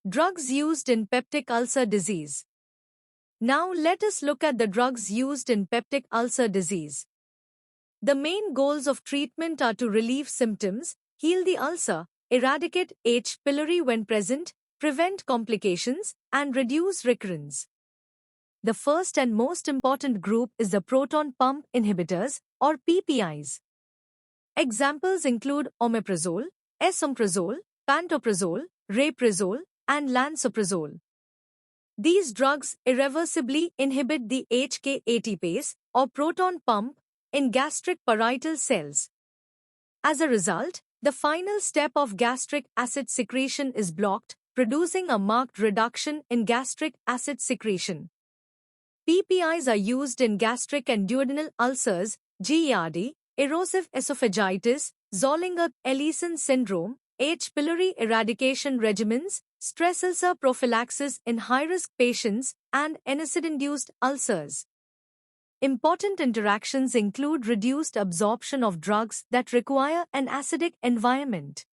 Drugs used in peptic ulcer disease. Now let us look at the drugs used in peptic ulcer disease. The main goals of treatment are to relieve symptoms, heal the ulcer, eradicate H. pylori when present, prevent complications, and reduce recurrence. The first and most important group is the proton pump inhibitors, or PPIs. Examples include omeprazole, esomeprazole, pantoprazole, raprazole, and lansoprazole. These drugs irreversibly inhibit the HK-ATPase, or proton pump, in gastric parietal cells. As a result, the final step of gastric acid secretion is blocked, producing a marked reduction in gastric acid secretion. PPIs are used in gastric and duodenal ulcers, GERD, erosive esophagitis, Zollinger-Ellison syndrome, H. pylori eradication regimens, stress ulcer prophylaxis in high-risk patients, and NSAID-induced ulcers. Important interactions include reduced absorption of drugs that require an acidic environment.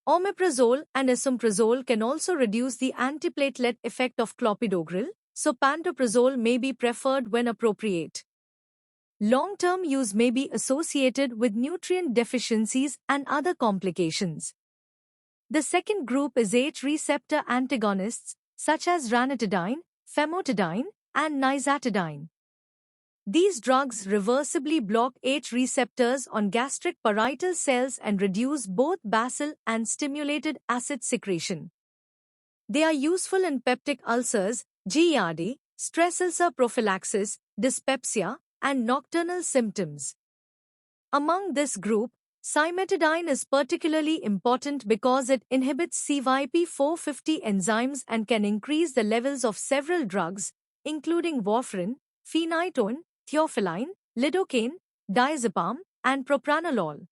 Omeprazole and esomeprazole can also reduce the antiplatelet effect of clopidogrel, so pantoprazole may be preferred when appropriate. Long-term use may be associated with nutrient deficiencies and other complications. The second group is H receptor antagonists, such as ranitidine, famotidine, and nizatidine. These drugs reversibly block H receptors on gastric parietal cells and reduce both bacil and stimulated acid secretion. They are useful in peptic ulcers, GERD, stress ulcer prophylaxis, dyspepsia, and nocturnal symptoms. Among this group, cimetidine is particularly important because it inhibits CYP450 enzymes and can increase the levels of several drugs, including warfarin, phenytoin, theophylline, lidocaine, diazepam, and propranolol.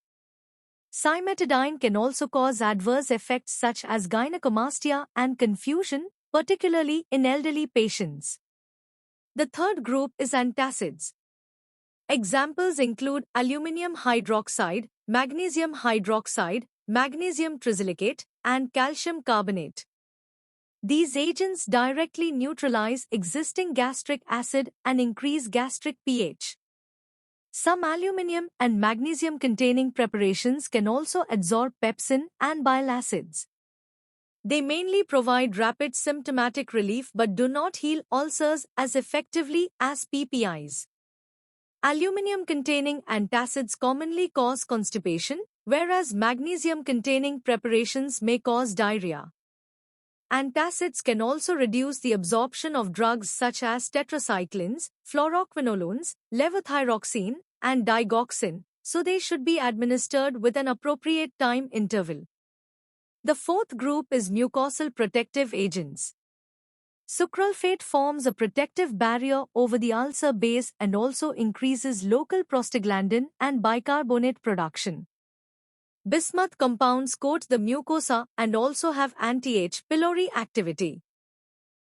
Cimetidine can also cause adverse effects such as gynecomastia and confusion, particularly in elderly patients. The third group is antacids. Examples include aluminium hydroxide, magnesium hydroxide, magnesium trisilicate, and calcium carbonate. These agents directly neutralize existing gastric acid and increase gastric pH. Some aluminium and magnesium-containing preparations can also adsorb pepsin and bile acids. They mainly provide rapid symptomatic relief but do not heal ulcers as effectively as PPIs. Aluminium-containing antacids commonly cause constipation, whereas magnesium-containing preparations may cause diarrhea. Antacids can also reduce the absorption of drugs such as tetracyclines, fluoroquinolones, levothyroxine, and digoxin, so they should be administered with an appropriate time interval. The fourth group is mucosal protective agents. Sucralfate forms a protective barrier over the ulcer base and also increases local prostaglandin and bicarbonate production. Bismuth compounds coat the mucosa and also have anti-H. pylori activity.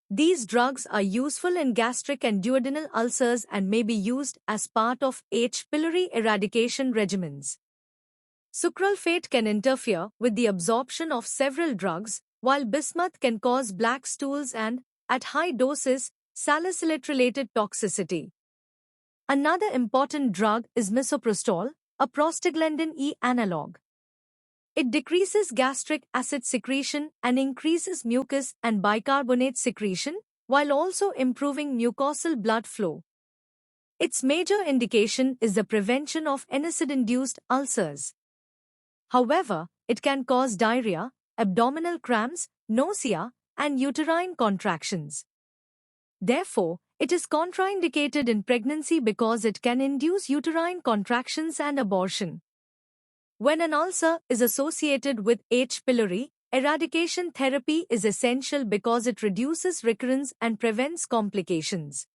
These drugs are useful in gastric and duodenal ulcers and may be used as part of H. pylori eradication regimens. Sucralfate can interfere with the absorption of several drugs, while bismuth can cause black stools and, at high doses, salicylate-related toxicity. Another important drug is misoprostol, a prostaglandin E analog. It decreases gastric acid secretion and increases mucus and bicarbonate secretion, while also improving mucosal blood flow. Its major indication is the prevention of NSAID-induced ulcers. However, it can cause diarrhea, abdominal cramps, nausea, and uterine contractions. Therefore, it is contraindicated in pregnancy because it can induce uterine contractions and abortion. When an ulcer is associated with H. pylori, eradication therapy is essential because it reduces recurrence and prevents complications.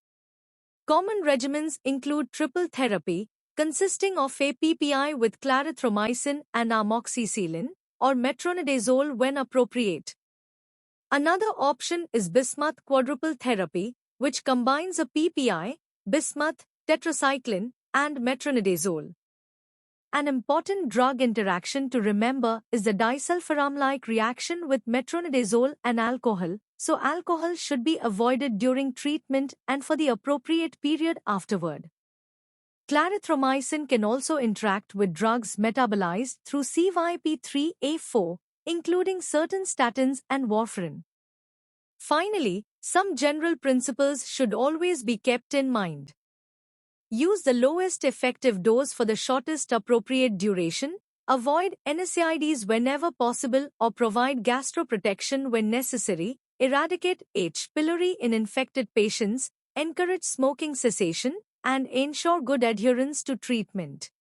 Common regimens include triple therapy, consisting of a PPI with clarithromycin and amoxicillin, or metronidazole when appropriate. Another option is bismuth quadruple therapy, which combines a PPI, bismuth, tetracycline, and metronidazole. An important drug interaction to remember is the disulfiram-like reaction with metronidazole and alcohol, so alcohol should be avoided during treatment and for the appropriate period afterward. Clarithromycin can also interact with drugs metabolized through CYP3A4, including certain statins and warfarin. Finally, some general principles should always be kept in mind. Use the lowest effective dose for the shortest appropriate duration, avoid NSAIDs whenever possible or provide gastroprotection when necessary, eradicate H. pylori in infected patients, encourage smoking cessation, and ensure good adherence to treatment.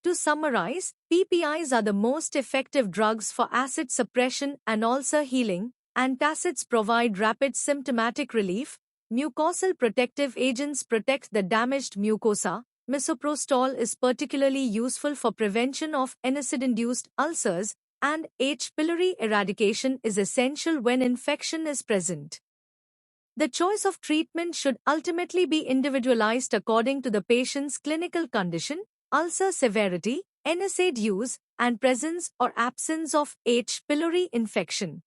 To summarize, PPIs are the most effective drugs for acid suppression and ulcer healing. Antacids provide rapid symptomatic relief. Mucosal protective agents protect the damaged mucosa. Misoprostol is particularly useful for prevention of NSAID-induced ulcers, and H. pylori eradication is essential when infection is present. The choice of treatment should ultimately be individualized according to the patient's clinical condition, ulcer severity, NSAID use, and presence or absence of H. pylori infection.